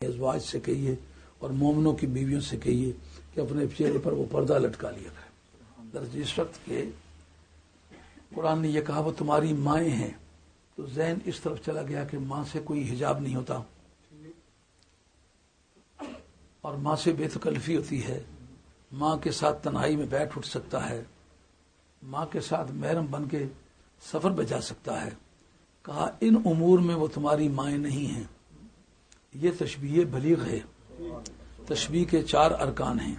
ازواج سے کہیے اور مومنوں کی بیویوں سے کہیے کہ اپنے چہرے پر وہ پردہ لٹکا لیا کرے. درج اس وقت کہ قرآن نے یہ کہا وہ تمہاری مائیں ہیں تو ذہن اس طرف چلا گیا کہ ماں سے کوئی حجاب نہیں ہوتا اور ماں سے بے تکلفی ہوتی ہے، ماں کے ساتھ تنہائی میں بیٹھ اٹھ سکتا ہے، ماں کے ساتھ محرم بن کے سفر پہ جا سکتا ہے. کہا ان امور میں وہ تمہاری مائیں نہیں ہیں. یہ تشبیہ بلیغ ہے. تشبیہ کے 4 ارکان ہیں،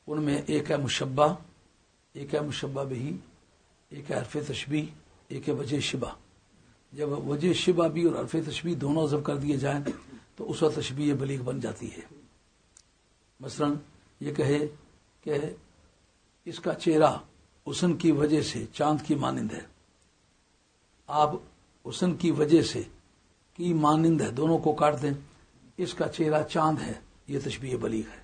ان میں ایک ہے مشبہ، ایک ہے مشبہ بہی، ایک ہے حرف تشبیہ، ایک ہے وجہ شبہ. جب وجہ شبہ بھی اور حرف تشبیہ دونوں حذف کر دیے جائیں تو اس وقت تشبیہ بلیغ بن جاتی ہے. مثلا یہ کہے کہ اس کا چہرہ حسن کی وجہ سے چاند کی مانند ہے، آپ حسن کی وجہ سے کی مانند ہے دونوں کو کاٹ دیں، اس کا چہرہ چاند ہے، یہ تشبیہ بلیغ ہے.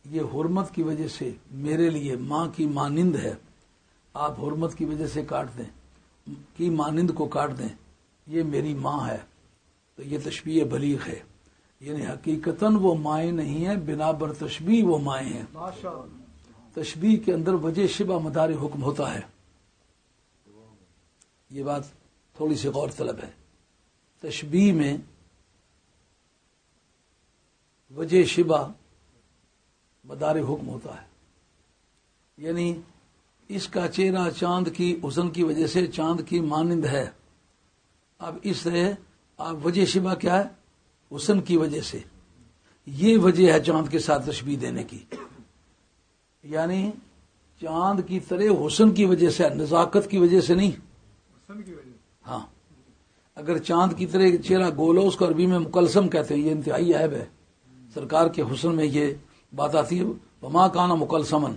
یہ حرمت کی وجہ سے میرے لیے ماں کی مانند ہے، آپ حرمت کی وجہ سے کاٹ دیں، کی مانند کو کاٹ دیں، یہ میری ماں ہے، تو یہ تشبیہ بلیغ ہے. یعنی حقیقتاً وہ مائیں نہیں ہیں، بنا بر تشبیہ وہ مائیں ہیں. تشبیہ کے اندر وجہ شبہ مدار حکم ہوتا ہے. یہ بات تھوڑی سی غور طلب ہے. تشبیہ میں وجہ شبہ مدار حکم ہوتا ہے. یعنی اس کا چہرہ چاند کی حسن کی وجہ سے چاند کی مانند ہے. اب اس سے آپ وجہ شبہ کیا ہے؟ حسن کی وجہ سے. یہ وجہ ہے چاند کے ساتھ تشبیہ دینے کی. یعنی چاند کی طرح حسن کی وجہ سے، نزاکت کی وجہ سے نہیں. ہاں، اگر چاند کی طرح چہرہ گول ہو اس کو عربی میں مکلسم کہتے ہیں. یہ انتہائی عیب ہے. سرکار کے حسن میں یہ بات آتی ہے وما کانا مکلسمن،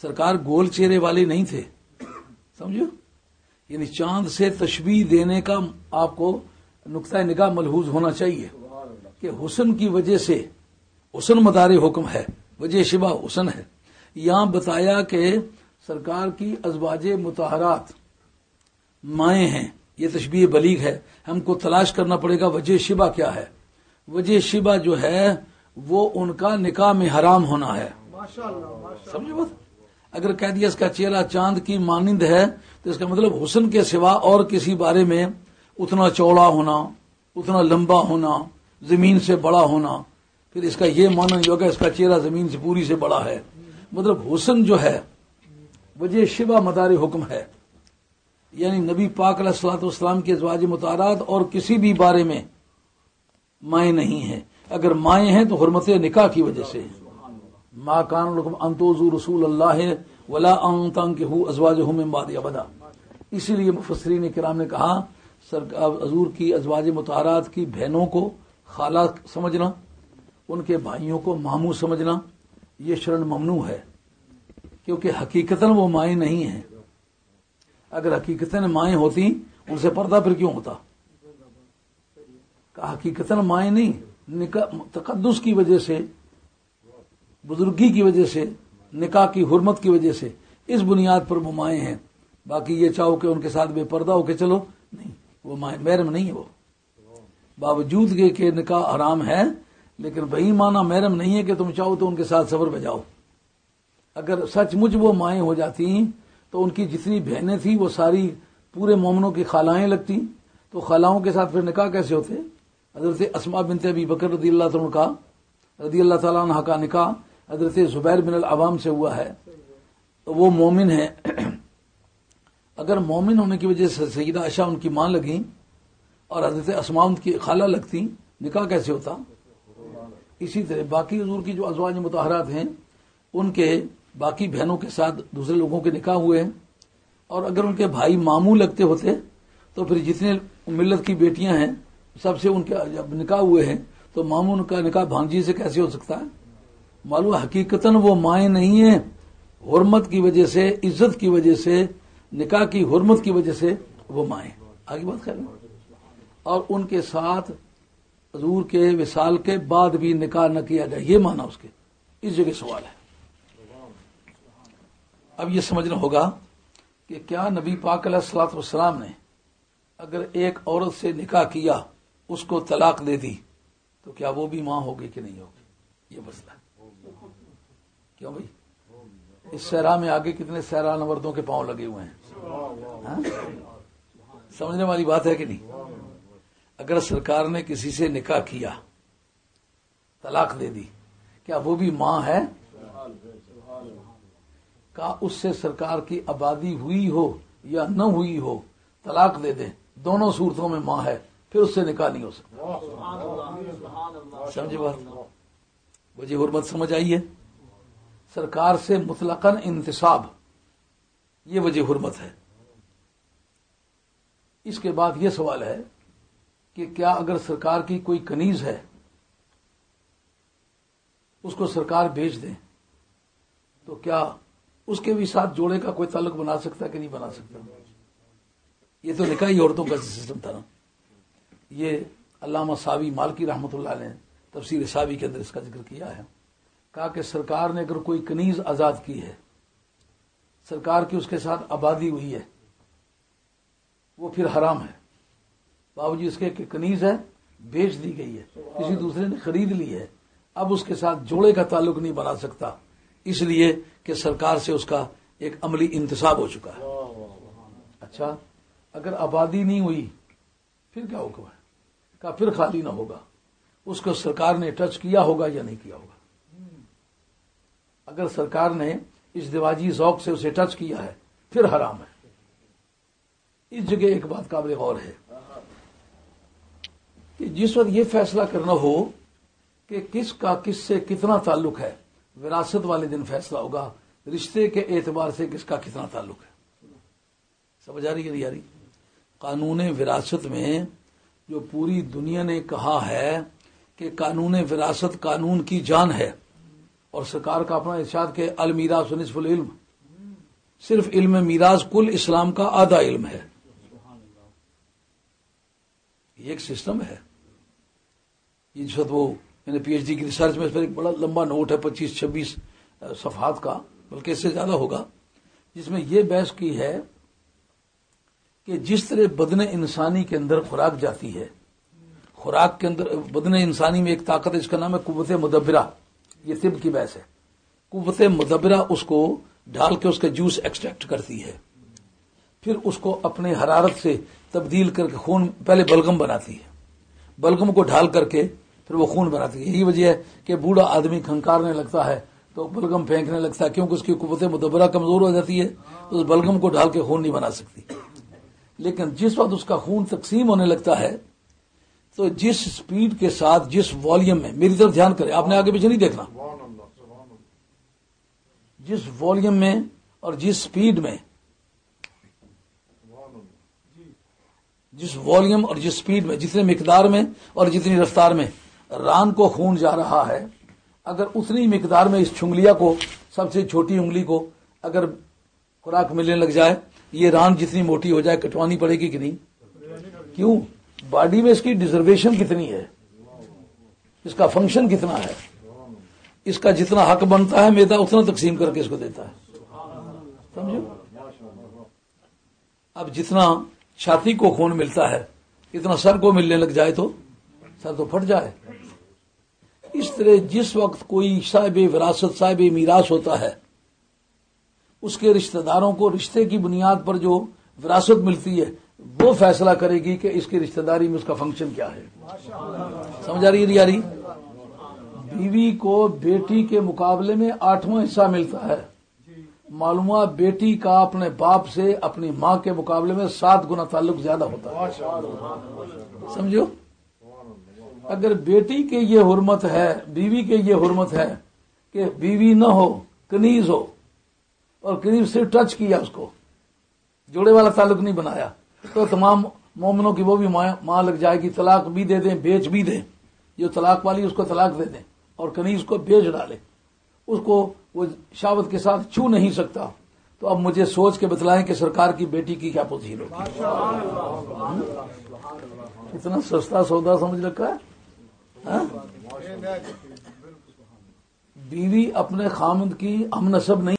سرکار گول چہرے والے نہیں تھے. سمجھو؟ یعنی چاند سے تشبیہ دینے کا آپ کو نقطہ نگاہ ملحوظ ہونا چاہیے کہ حسن کی وجہ سے، حسن مدار حکم ہے، وجہ شبہ حسن ہے. یہاں بتایا کہ سرکار کی ازواج مطہرات مائیں ہیں، یہ تشبیہ بلیغ ہے. ہم کو تلاش کرنا پڑے گا وجہ شبہ کیا ہے. وجہ شبہ جو ہے وہ ان کا نکاح میں حرام ہونا ہے. سمجھو بات؟ اگر کہہ دیا اس کا چہرہ چاند کی مانند ہے تو اس کا مطلب حسن کے سوا اور کسی بارے میں اتنا چوڑا ہونا، اتنا لمبا ہونا، زمین سے بڑا ہونا، پھر اس کا یہ معنی نہیں ہوگا اس کا چہرہ زمین سے پوری سے بڑا ہے. مطلب حسن جو ہے وجہ شبہ مدار حکم ہے. یعنی نبی پاک علیہ الصلوۃ والسلام کے ازواج مطہرات اور کسی بھی بارے میں مائیں نہیں ہیں. اگر مائیں ہیں تو حرمت نکاح کی وجہ سے. ما کان لکم ان تؤذوا رسول اللہ ولا ان تنکحوا ازواجہ من بعد ابدا. اسی لیے مفسرین کرام نے کہا حضور کی ازواج مطہرات کی بہنوں کو خالہ سمجھنا، ان کے بھائیوں کو ماموں سمجھنا یہ شرن ممنوع ہے، کیونکہ حقیقتاً وہ مائیں نہیں ہیں. اگر حقیقتاً مائیں ہوتی ان سے پردہ پھر کیوں ہوتا؟ کہ حقیقتاً مائیں نہیں، تقدس کی وجہ سے، بزرگی کی وجہ سے، نکاح کی حرمت کی وجہ سے، اس بنیاد پر وہ مائیں ہیں. باقی یہ چاہو کہ ان کے ساتھ بے پردہ ہو کے چلو، نہیں، وہ مائیں محرم نہیں ہے. وہ باوجود کہ نکاح حرام ہے لیکن وہی معنی محرم نہیں ہے کہ تم چاہو تو ان کے ساتھ سفر پہ جاؤ. اگر سچ مچ وہ مائیں ہو جاتی تو ان کی جتنی بہنیں تھیں وہ ساری پورے مومنوں کی خالائیں لگتی، تو خالاؤں کے ساتھ پھر نکاح کیسے ہوتے؟ حضرت اسماء بنت ابی بکر رضی اللہ تعالیٰ عنہ کا نکاح حضرت زبیر بن العوام سے ہوا ہے، تو وہ مومن ہیں. اگر مومن ہونے کی وجہ سے سیدہ عائشہ ان کی ماں لگیں اور حضرت اسماء ان کی خالہ لگتی، نکاح کیسے ہوتا؟ اسی طرح باقی حضور کی جو ازواج مطہرات ہیں ان کے باقی بہنوں کے ساتھ دوسرے لوگوں کے نکاح ہوئے ہیں، اور اگر ان کے بھائی ماموں لگتے ہوتے تو پھر جتنے ملت کی بیٹیاں ہیں سب سے ان کے جب نکاح ہوئے ہیں تو ماموں کا نکاح بھانجی سے کیسے ہو سکتا ہے؟ معلوم حقیقتاً وہ مائیں نہیں ہیں، حرمت کی وجہ سے، عزت کی وجہ سے، نکاح کی حرمت کی وجہ سے وہ مائیں. آگے بات خیر. اور ان کے ساتھ حضور کے وصال کے بعد بھی نکاح نہ کیا جائے، یہ معنی اس کے. اس جگہ سوال ہے. اب یہ سمجھنا ہوگا کہ کیا نبی پاک علیہ الصلوۃ والسلام نے اگر ایک عورت سے نکاح کیا، اس کو طلاق دے دی، تو کیا وہ بھی ماں ہوگی کہ نہیں ہوگی؟ یہ مسئلہ ہے. کیوں بھائی؟ اس صحرا میں آگے کتنے صحرا نوردوں کے پاؤں لگے ہوئے ہیں. ہاں؟ سمجھنے والی بات ہے کہ نہیں؟ اگر سرکار نے کسی سے نکاح کیا، طلاق دے دی، کیا وہ بھی ماں ہے؟ کا اس سے سرکار کی آبادی ہوئی ہو یا نہ ہوئی ہو، طلاق دے دیں، دونوں صورتوں میں ماں ہے، پھر اس سے نکاح نہیں ہو سکتا. سمجھے بات؟ وجہ حرمت سمجھ آئی ہے؟ سرکار سے مطلقاً انتصاب، یہ وجہ حرمت ہے. اس کے بعد یہ سوال ہے کہ کیا اگر سرکار کی کوئی کنیز ہے، اس کو سرکار بیچ دیں، تو کیا اس کے بھی ساتھ جوڑے کا کوئی تعلق بنا سکتا ہے کہ نہیں بنا سکتا؟ یہ تو نکاحی عورتوں کا سسٹم تھا نا. یہ علامہ ساوی مالکی رحمۃ اللہ علیہ نے تفسیر ساوی کے اندر اس کا ذکر کیا ہے. کہا کہ سرکار نے اگر کوئی کنیز آزاد کی ہے، سرکار کی اس کے ساتھ آبادی ہوئی ہے، وہ پھر حرام ہے. باوجود اس کے کہ کنیز ہے، بیچ دی گئی ہے، کسی دوسرے نے خرید لی ہے، اب اس کے ساتھ جوڑے کا تعلق نہیں بنا سکتا، اس لیے کہ سرکار سے اس کا ایک عملی انتصاب ہو چکا ہے. اچھا، اگر آبادی نہیں ہوئی پھر کیا حکم ہے؟ کہا پھر خالی نہ ہوگا، اس کو سرکار نے ٹچ کیا ہوگا یا نہیں کیا ہوگا. اگر سرکار نے ازدواجی ذوق سے اسے ٹچ کیا ہے پھر حرام ہے. اس جگہ ایک بات قابل غور ہے کہ جس وقت یہ فیصلہ کرنا ہو کہ کس کا کس سے کتنا تعلق ہے، وراثت والے دن فیصلہ ہوگا رشتے کے اعتبار سے کس کا کتنا تعلق ہے. سمجھ آ رہی ہے نہیں آ رہی؟ قانون وراثت میں جو پوری دنیا نے کہا ہے کہ قانون وراثت قانون کی جان ہے، اور سرکار کا اپنا ارشاد کہ المیراث نصف العلم، صرف علم میراث کل اسلام کا آدھا علم ہے. یہ ایک سسٹم ہے. یہ جس وقت وہ میں نے پی ایچ ڈی کی ریسرچ میں اس پر ایک بڑا لمبا نوٹ ہے 25-26 صفحات کا، بلکہ اس سے زیادہ ہوگا، جس میں یہ بحث کی ہے کہ جس طرح بدن انسانی کے اندر خوراک جاتی ہے، خوراک کے اندر بدن انسانی میں ایک طاقت ہے جس کا نام ہے قوت مدبرہ. یہ طب کی بحث ہے. قوت مدبرہ اس کو ڈال کے اس کا جوس ایکسٹریکٹ کرتی ہے، پھر اس کو اپنے حرارت سے تبدیل کر کے خون، پہلے بلغم بناتی ہے، بلغم کو ڈھال کر کے پھر وہ خون بناتی ہے. یہی وجہ ہے کہ بوڑھا آدمی کھنکارنے لگتا ہے تو بلغم پھینکنے لگتا ہے، کیونکہ اس کی قوت مدبرہ کمزور ہو جاتی ہے، تو اس بلغم کو ڈھال کے خون نہیں بنا سکتی. لیکن جس وقت اس کا خون تقسیم ہونے لگتا ہے تو جس سپیڈ کے ساتھ، جس والیوم میں، میری طرف دھیان کریں، آپ نے آگے پیچھے نہیں دیکھنا، جس والیوم میں اور جس سپیڈ میں، جس والیوم اور جس سپیڈ میں، جتنے مقدار میں اور جتنی رفتار میں ران کو خون جا رہا ہے، اگر اتنی مقدار میں اس چھنگلیا کو، سب سے چھوٹی انگلی کو اگر خوراک ملنے لگ جائے، یہ ران جتنی موٹی ہو جائے کٹوانی پڑے گی کہ نہیں؟ کیوں؟ باڈی میں اس کی ڈیزرویشن کتنی ہے، اس کا فنکشن کتنا ہے، اس کا جتنا حق بنتا ہے میدا اتنا تقسیم کر کے اس کو دیتا ہے. سمجھو؟ اب جتنا چھاتی کو خون ملتا ہے اتنا سر کو ملنے لگ جائے تو سر تو پھٹ جائے. اس طرح جس وقت کوئی صاحب وراثت، صاحب میراث ہوتا ہے، اس کے رشتہ داروں کو رشتے کی بنیاد پر جو وراثت ملتی ہے وہ فیصلہ کرے گی کہ اس کی رشتہ داری میں اس کا فنکشن کیا ہے. سمجھ آ رہی ہے نہیں آ رہی؟ بیوی کو بیٹی کے مقابلے میں 8واں حصہ ملتا ہے. معلوم ہوا بیٹی کا اپنے باپ سے اپنی ماں کے مقابلے میں 7 گنا تعلق زیادہ ہوتا ہے. سمجھو؟ اگر بیٹی کے یہ حرمت ہے، بیوی کے یہ حرمت ہے کہ بیوی نہ ہو، کنیز ہو، اور کنیز صرف ٹچ کیا، اس کو جوڑے والا تعلق نہیں بنایا، تو تمام مومنوں کی وہ بھی ماں لگ جائے گی. طلاق بھی دے دیں، بیچ بھی دیں، جو طلاق والی اس کو طلاق دے دیں اور کنیز کو بیچ ڈالے، اس کو وہ شہوت کے ساتھ چھو نہیں سکتا. تو اب مجھے سوچ کے بتلائیں کہ سرکار کی بیٹی کی کیا پوزیشن ہوگی. اتنا سستا سودا سمجھ رکھا ہے. بیوی اپنے خامند کی ہم نسب نہیں